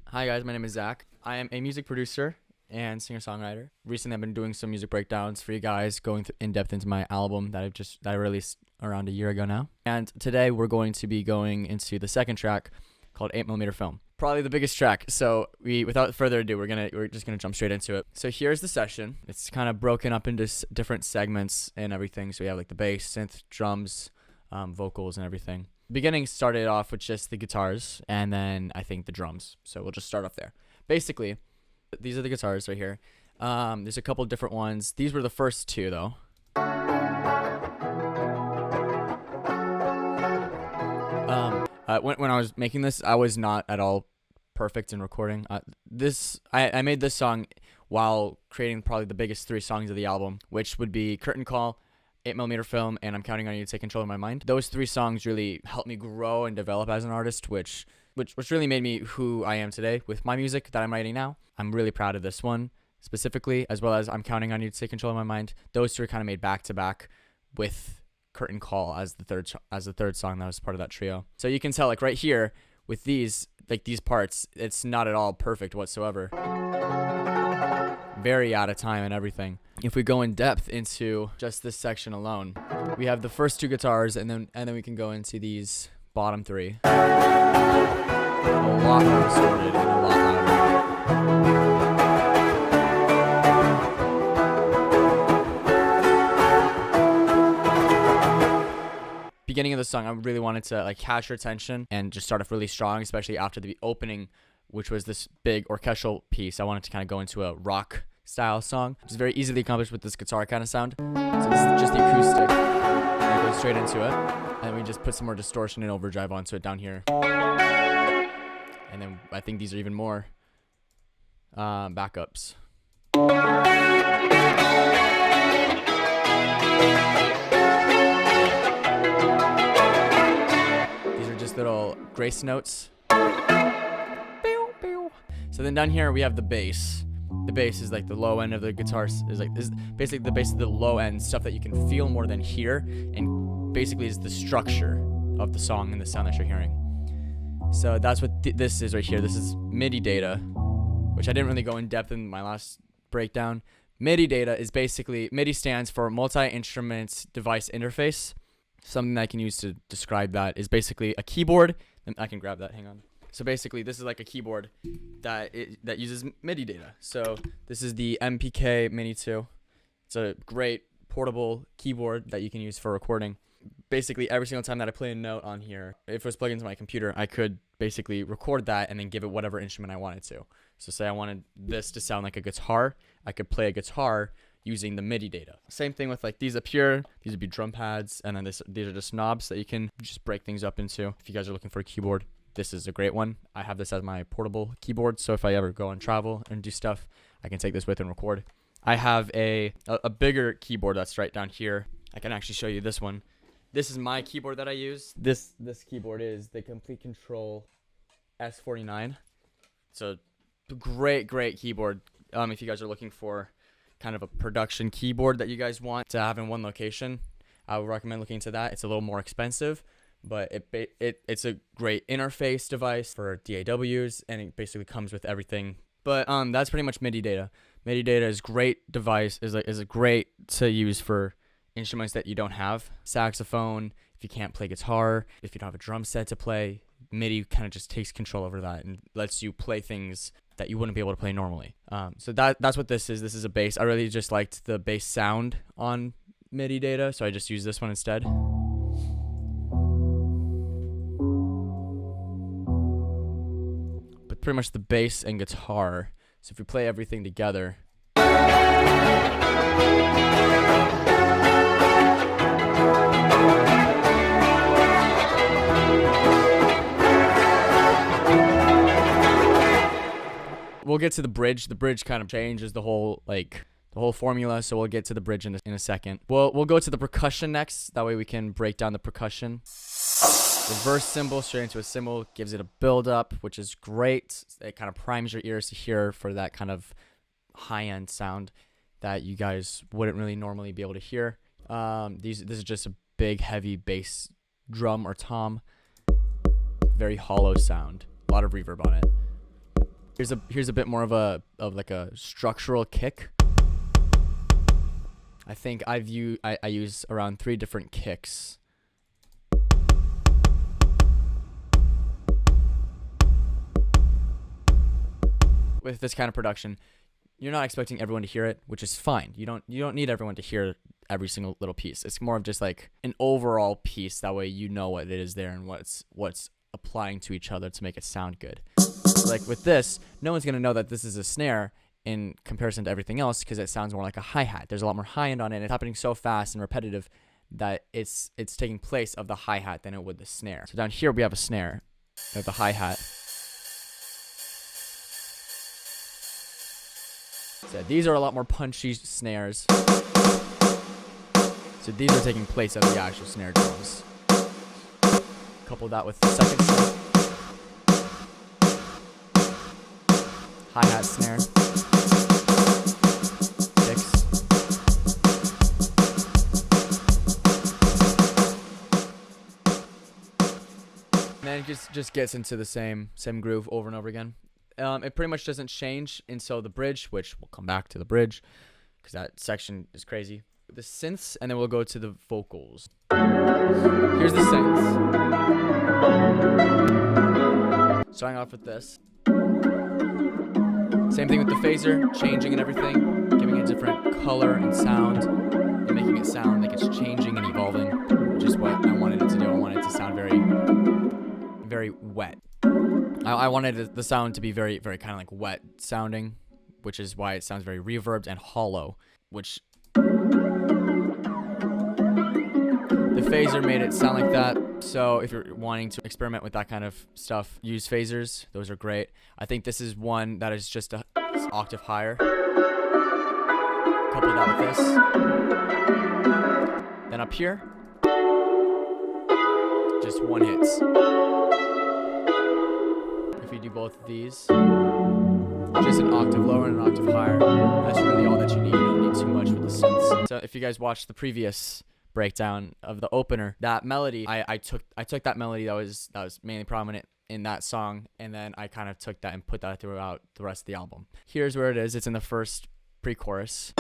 Hi guys, my name is Zach. I am a music producer and singer-songwriter. Recently, I've been doing some music breakdowns for you guys, going in depth into my album that I released around a year ago now. And today we're going to be going into the second track called 8mm Film. Probably the biggest track. So without further ado, we're just gonna jump straight into it. So here's the session. It's kind of broken up into different segments and everything. So we have like the bass, synth, drums, vocals, and everything. Beginning started off with just the guitars and then I think the drums. So we'll just start off there. Basically, these are the guitars right here. There's a couple of different ones. These were the first two though. When I was making this, I was not at all perfect in recording. I made this song while creating probably the biggest three songs of the album, which would be Curtain Call, 8mm Film, and I'm Counting on You to Take Control of My Mind. Those three songs really helped me grow and develop as an artist, which really made me who I am today with my music that I'm writing now. I'm really proud of this one specifically, as well as I'm Counting on You to Take Control of My Mind. Those two are kind of made back to back with Curtain Call as the third song that was part of that trio. So you can tell, like right here with these parts, it's not at all perfect whatsoever. Very out of time and everything. If we go in depth into just this section alone, we have the first two guitars, and then we can go into these bottom three. A lot more distorted and a lot louder. Beginning of the song, I really wanted to like catch your attention and just start off really strong, especially after the opening, which was this big orchestral piece. I wanted to kind of go into a rock style song, which is very easily accomplished with this guitar kind of sound. So this is just the acoustic, and it goes straight into it, and we just put some more distortion and overdrive onto it down here. And then I think these are even more backups. Little grace notes. So then down here we have the bass. The bass is like the low end of the guitar. Is basically the bass is the low end stuff that you can feel more than hear, and basically is the structure of the song and the sound that you're hearing. So that's what this is right here. This is MIDI data, which I didn't really go in depth in my last breakdown. MIDI data is basically, MIDI stands for multi-instrument device interface. Something that I can use to describe that is basically a keyboard. I can grab that, hang on. So basically this is like a keyboard that uses MIDI data. So this is the MPK Mini 2. It's a great portable keyboard that you can use for recording. Basically every single time that I play a note on here, if it was plugged into my computer, I could basically record that and then give it whatever instrument I wanted to. So say I wanted this to sound like a guitar, I could play a guitar using the MIDI data. Same thing with like these up here. These would be drum pads, and then these are just knobs that you can just break things up into. If you guys are looking for a keyboard, this is a great one. I have this as my portable keyboard, so if I ever go on travel and do stuff, I can take this with and record. I have a bigger keyboard that's right down here. I can actually show you this one. This is my keyboard that I use. This keyboard is the Complete Control S49. It's a great keyboard. If you guys are looking for kind of a production keyboard that you guys want to have in one location, I would recommend looking into that. It's a little more expensive, but it's a great interface device for DAWs, and it basically comes with everything. But that's pretty much MIDI data. MIDI data is great device, is a great to use for instruments that you don't have. Saxophone, if you can't play guitar, if you don't have a drum set to play, MIDI kind of just takes control over that and lets you play things that you wouldn't be able to play normally. So that's what this is. This is a bass. I really just liked the bass sound on MIDI data, so I just used this one instead. But pretty much the bass and guitar. So if you play everything together, we'll get to the bridge. The bridge kind of changes the whole formula, so we'll get to the bridge in a second. We'll go to the percussion next. That way we can break down the percussion. Reverse cymbal straight into a cymbal gives it a build up, which is great. It kind of primes your ears to hear for that kind of high-end sound that you guys wouldn't really normally be able to hear. This is just a big heavy bass drum or tom. Very hollow sound. A lot of reverb on it. Here's a bit more of like a structural kick. I think I use around 3 different kicks. With this kind of production, you're not expecting everyone to hear it, which is fine. You don't need everyone to hear every single little piece. It's more of just like an overall piece. That way you know what it is there and what's applying to each other to make it sound good. Like with this, no one's gonna know that this is a snare in comparison to everything else because it sounds more like a hi-hat. There's a lot more high end on it. It's happening so fast and repetitive that it's taking place of the hi-hat than it would the snare. So down here we have a snare. We have the hi-hat. So these are a lot more punchy snares. So these are taking place of the actual snare drums. Couple that with the second snare. Hi-hat snare. Six. And then it just gets into the same groove over and over again. It pretty much doesn't change until the bridge, which we'll come back to the bridge because that section is crazy. The synths, and then we'll go to the vocals. Here's the synths. Starting off with this. Same thing with the phaser, changing and everything, giving it a different color and sound, and making it sound like it's changing and evolving, which is what I wanted it to do. I wanted it to sound very, very wet. I wanted the sound to be very, very kind of like wet sounding, which is why it sounds very reverbed and hollow, which the phaser made it sound like that. So if you're wanting to experiment with that kind of stuff, use phasers. Those are great. I think this is one that is just a octave higher. Couple that with this. Then up here, just one hits. If you do both of these, just an octave lower and an octave higher. That's really all that you need. You don't need too much with the synths. So if you guys watched the previous breakdown of the opener, that melody, I took that melody that was mainly prominent in that song, and then I kind of took that and put that throughout the rest of the album. Here's where it is. It's in the first pre-chorus.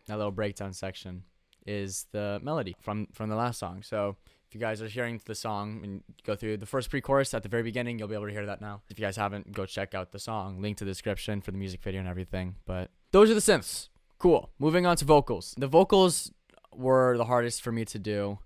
That little breakdown section is the melody from the last song. So if you guys are hearing the song and go through the first pre-chorus at the very beginning, you'll be able to hear that now. If you guys haven't, go check out the song. Link to the description for the music video and everything. But those are the synths. Cool. Moving on to vocals. The vocals were the hardest for me to do.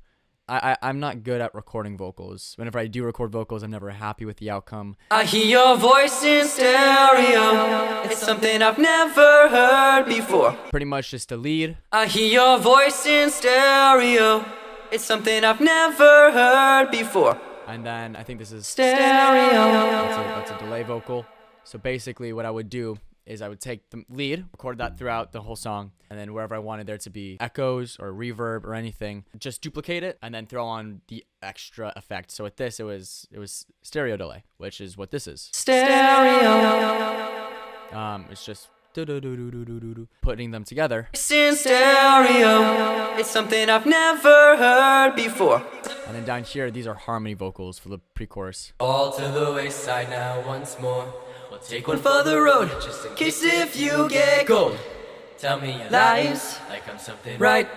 I'm not good at recording vocals. Whenever I do record vocals, I'm never happy with the outcome. I hear your voice in stereo. It's something I've never heard before. Pretty much just a lead. I hear your voice in stereo. It's something I've never heard before. And then I think this is stereo. That's a delay vocal. So basically what I would do is I would take the lead, record that throughout the whole song, and then wherever I wanted there to be echoes or reverb or anything, just duplicate it and then throw on the extra effect. So with this, it was stereo delay, which is what this is. Stereo. It's just putting them together. It's in stereo. It's something I've never heard before. And then down here, these are harmony vocals for the pre-chorus. All to the wayside now once more. We'll take one for the road, just in case if you get cold. Tell me your lies, like I'm something right,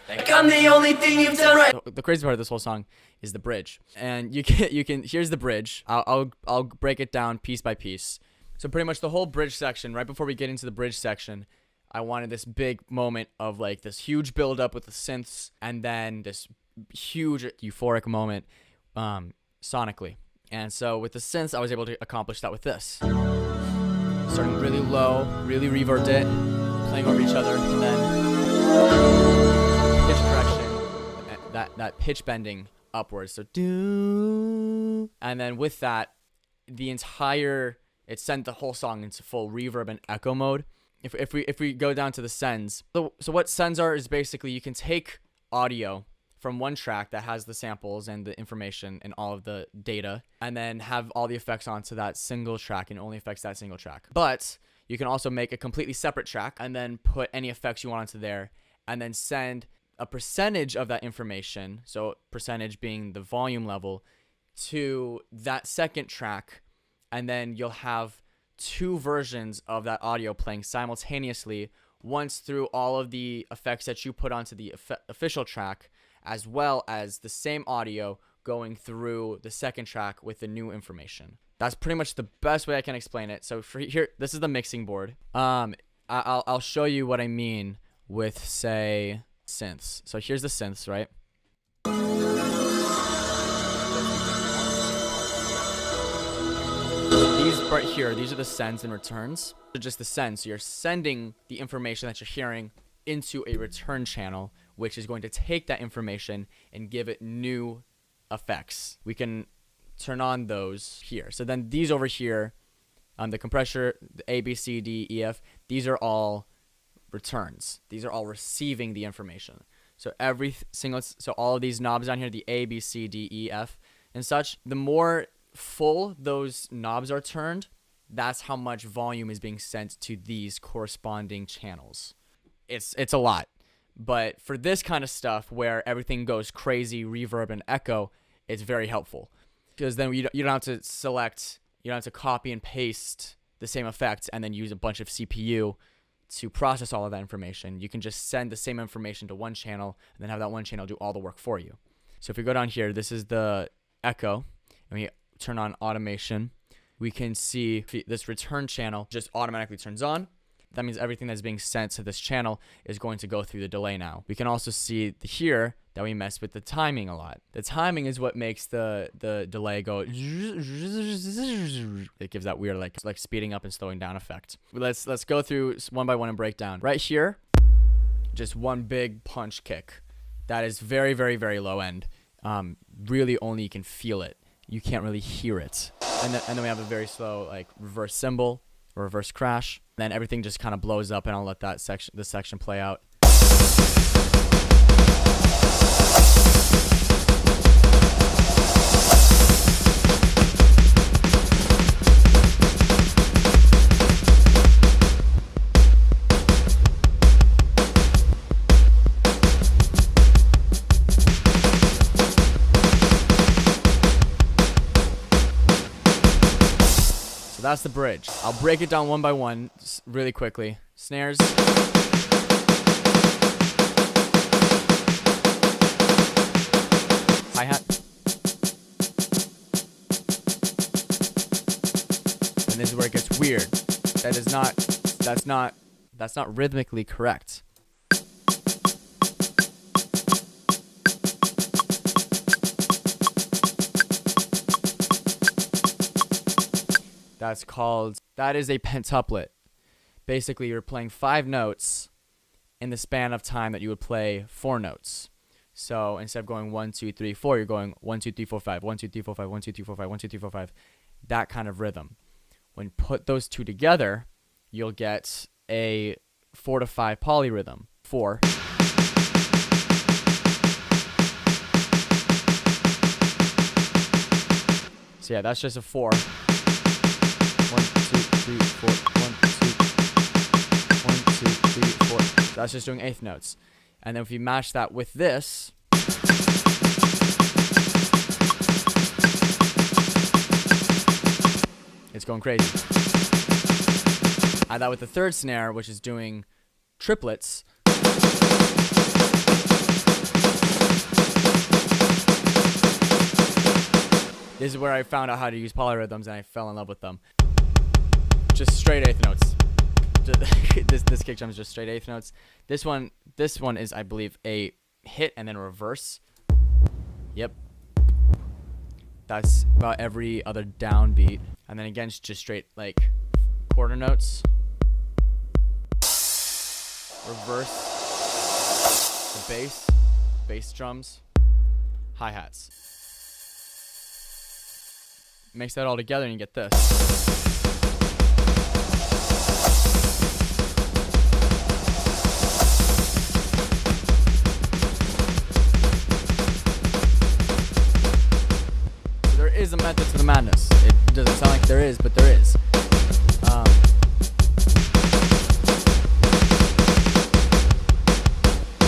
like I'm the only thing you've done right. So the crazy part of this whole song is the bridge, and you can here's the bridge. I'll break it down piece by piece. So pretty much the whole bridge section. Right before we get into the bridge section, I wanted this big moment of like this huge build up with the synths, and then this huge euphoric moment sonically. And so with the synths, I was able to accomplish that with this. Starting really low, really reverbed it, playing over each other, and then pitch correction, that pitch bending upwards. So do, and then with that, it sent the whole song into full reverb and echo mode. If we go down to the sends, so what sends are is basically you can take audio from one track that has the samples and the information and all of the data, and then have all the effects onto that single track and only affects that single track. But you can also make a completely separate track and then put any effects you want onto there, and then send a percentage of that information, so percentage being the volume level, to that second track, and then you'll have two versions of that audio playing simultaneously, once through all of the effects that you put onto the official track, as well as the same audio going through the second track with the new information. That's pretty much the best way I can explain it. So for here, this is the mixing board. I'll show you what I mean with, say, synths. So here's the synths, right? These right here, these are the sends and returns. They're just the sends. So you're sending the information that you're hearing into a return channel, which is going to take that information and give it new effects. We can turn on those here. So then these over here, the compressor, the A, B, C, D, E, F, these are all returns. These are all receiving the information. So so all of these knobs down here, the A, B, C, D, E, F, and such, the more full those knobs are turned, that's how much volume is being sent to these corresponding channels. It's a lot, but for this kind of stuff where everything goes crazy, reverb and echo, it's very helpful, because then you don't have to select, you don't have to copy and paste the same effects and then use a bunch of CPU to process all of that information. You can just send the same information to one channel and then have that one channel do all the work for you. So if we go down here, this is the echo, and we turn on automation, we can see this return channel just automatically turns on. That means everything that's being sent to this channel is going to go through the delay now. We can also see here that we mess with the timing a lot. The timing is what makes the delay go. It gives that weird like speeding up and slowing down effect. Let's go through one by one and break down. Right here, just one big punch kick. That is very, very, very low end. Really only you can feel it. You can't really hear it. And then we have a very slow like reverse cymbal, or reverse crash. Then everything just kind of blows up, and I'll let this section play out. So that's the bridge. I'll break it down one by one really quickly. Snares. Hi-hat. And this is where it gets weird. That's not rhythmically correct. That is a pentuplet. Basically, you're playing 5 notes in the span of time that you would play 4 notes. So instead of going 1, 2, 3, 4, you're going 1, 2, 3, 4, 5, 1, 2, 3, 4, 5, 1, 2, 3, 4, 5, 1, 2, 3, 4, 5. That kind of rhythm. When put those two together, you'll get a 4 to 5 polyrhythm. 4. So yeah, that's just a 4. 1, 2, 3, 4. 1, 2, 3, 4. So that's just doing eighth notes. And then if you match that with this, it's going crazy. Add that with the third snare, which is doing triplets. This is where I found out how to use polyrhythms, and I fell in love with them. Just straight eighth notes. This kick drum is just straight eighth notes. This one is, I believe, a hit and then a reverse. Yep. That's about every other downbeat. And then again, it's just straight like quarter notes. Reverse. The bass drums, hi-hats. Mix that all together and you get this. So there is a method to the madness. It doesn't sound like there is, but there is.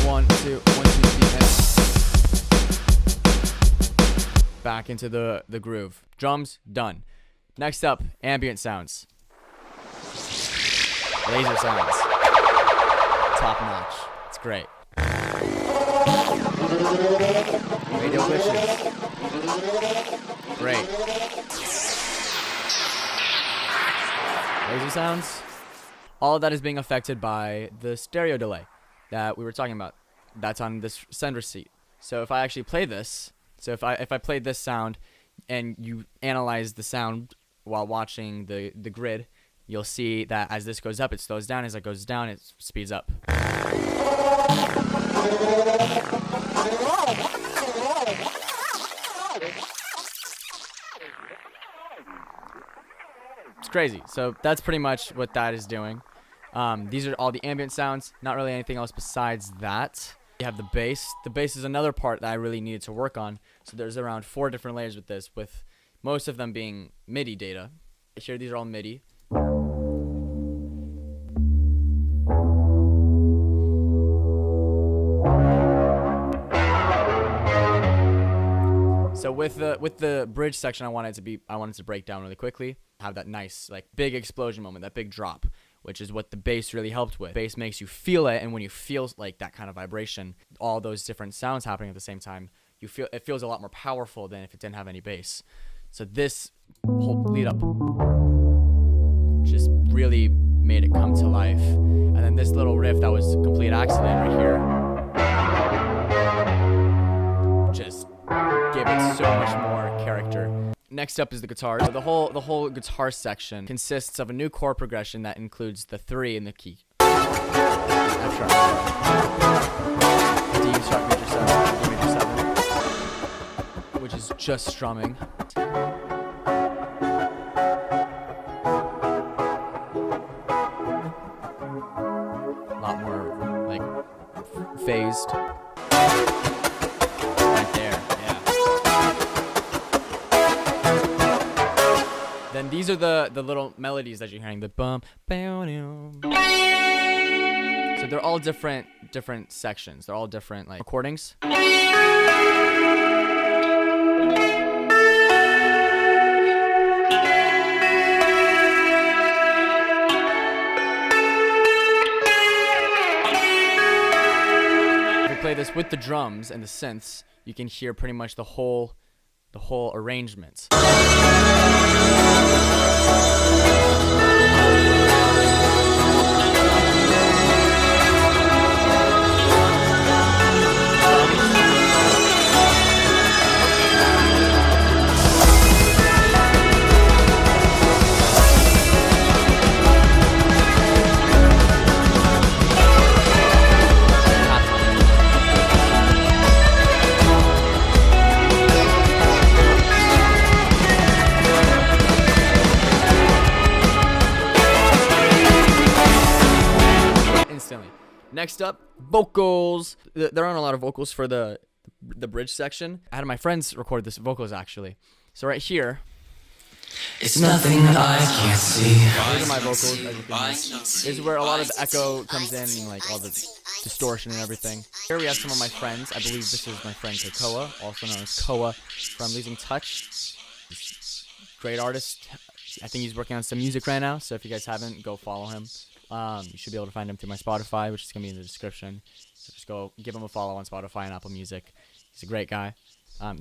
1, 2, 1, 2, 3, and back into the groove. Drums, done. Next up, ambient sounds. Laser sounds. Top notch. It's great. Radio glitches. Great. Laser sounds. All of that is being affected by the stereo delay that we were talking about. That's on this send receipt. So if I actually play this, so if I played this sound and you analyze the sound while watching the grid, you'll see that as this goes up, it slows down. As it goes down, it speeds up. It's crazy. So that's pretty much what that is doing. These are all the ambient sounds. Not really anything else besides that. You have the bass. The bass is another part that I really needed to work on. So there's around 4 different layers with this, with most of them being MIDI data. Here, these are all MIDI. So with the bridge section, I wanted to break down really quickly, have that nice like big explosion moment, that big drop, which is what the bass really helped with. Bass makes you feel it, and when you feel like that kind of vibration, all those different sounds happening at the same time, it feels a lot more powerful than if it didn't have any bass. So this whole lead up just really made it come to life. And then this little riff that was a complete accident right here just gave it so much more character. Next up is the guitar. So the whole guitar section consists of a new chord progression that includes the 3 in the key. F sharp, D sharp major 7, D major 7, which is just strumming. A lot more like phased. Right there, yeah. Then these are the little melodies that you're hearing. The bum, bam. So they're all different sections. They're all different like recordings. Play this with the drums and the synths, you can hear pretty much the whole arrangement. Next up, vocals. There aren't a lot of vocals for the bridge section. I had my friends record this vocals actually. So right here, it's nothing I can't see. These are my vocals, as you can hear. This is where a lot of the echo comes in and like all the distortion and everything. Here we have some of my friends. I believe this is my friend Koa, also known as Koa from Losing Touch. Great artist. I think he's working on some music right now, so if you guys haven't, go follow him. You should be able to find him through my Spotify, which is going to be in the description. So just go give him a follow on Spotify and Apple Music. He's a great guy.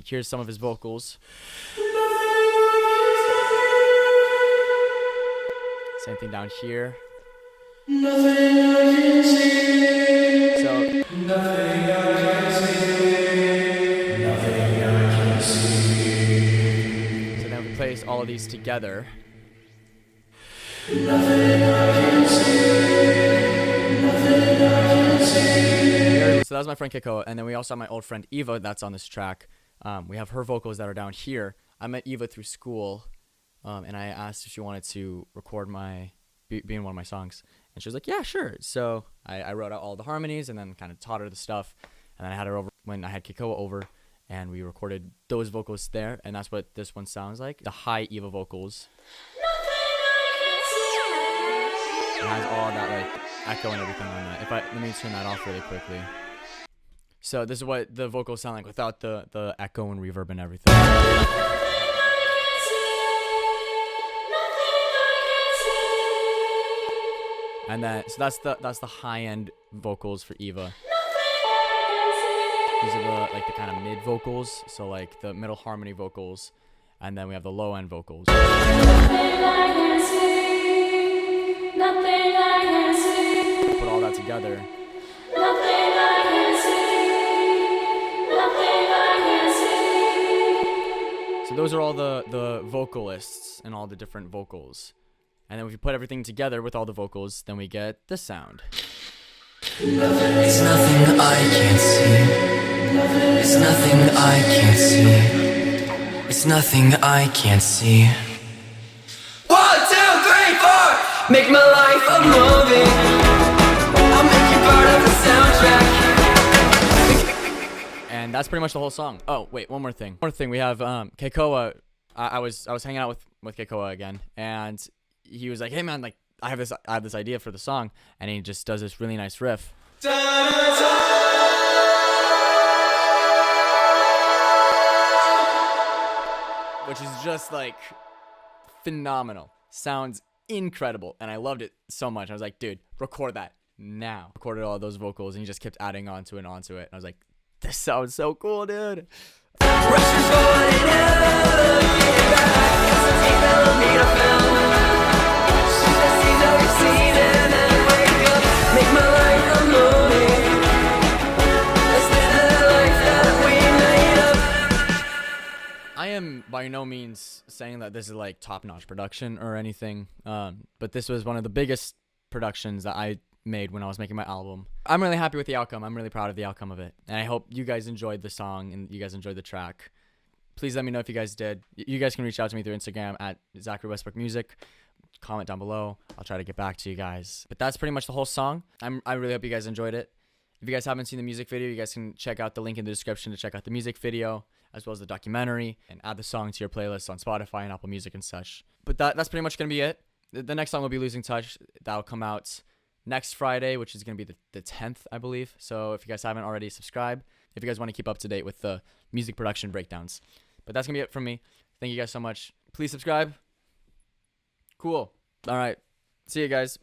Here's some of his vocals. Same thing down here. Nothing I can see. So, nothing I can see. Nothing I can see. So now we place all of these together. Nothing I can see. Nothing I can see. So that was my friend Kiko, and then we also have my old friend Eva that's on this track. We have her vocals that are down here. I met Eva through school, and I asked if she wanted to record be in one of my songs, and she was like, "Yeah, sure." So I wrote out all the harmonies, and then kind of taught her the stuff, and then I had her over when I had Kiko over, and we recorded those vocals there, and that's what this one sounds like. The high Eva vocals. It has all that like echo and everything on that. Let me turn that off really quickly. So this is what the vocals sound like without the echo and reverb and everything. And then so that's the high end vocals for Eva. These are the kind of mid vocals, so like the middle harmony vocals, and then we have the low end vocals. Nothing I can see, nothing I can see. Put all that together. Nothing I can see, nothing I can see. So those are all the vocalists and all the different vocals. And then if you put everything together with all the vocals, then we get this sound. It's nothing I can't see. It's nothing I can't see. It's nothing I can't see. 1, 2, 3, 4. Make my life a movie. I'll make you part of the soundtrack. And that's pretty much the whole song. Oh, wait, one more thing. We have Keikoa. I was hanging out with Keikoa again, and he was like, "Hey man, like I have this idea for the song," and he just does this really nice riff. Which is just like phenomenal. Sounds incredible, and I loved it so much. I was like, dude, record that now. Recorded all those vocals, and he just kept adding onto it. And I was like, this sounds so cool, dude. I am by no means saying that this is like top-notch production or anything, but this was one of the biggest productions that I made when I was making my album. I'm really happy with the outcome. I'm really proud of the outcome of it, and I hope you guys enjoyed the song and you guys enjoyed the track. Please let me know if you guys did. You guys can reach out to me through Instagram at Zachary Westbrook Music. Comment down below. I'll try to get back to you guys. But that's pretty much the whole song. I really hope you guys enjoyed it. If you guys haven't seen the music video, you guys can check out the link in the description to check out the music video, as well as the documentary, and add the song to your playlist on Spotify and Apple Music and such. But that's pretty much going to be it. The next song will be Losing Touch. That'll come out next Friday, which is going to be the 10th, I believe. So if you guys haven't already, subscribe if you guys want to keep up to date with the music production breakdowns. But that's going to be it from me. Thank you guys so much. Please subscribe. Cool. All right. See you guys.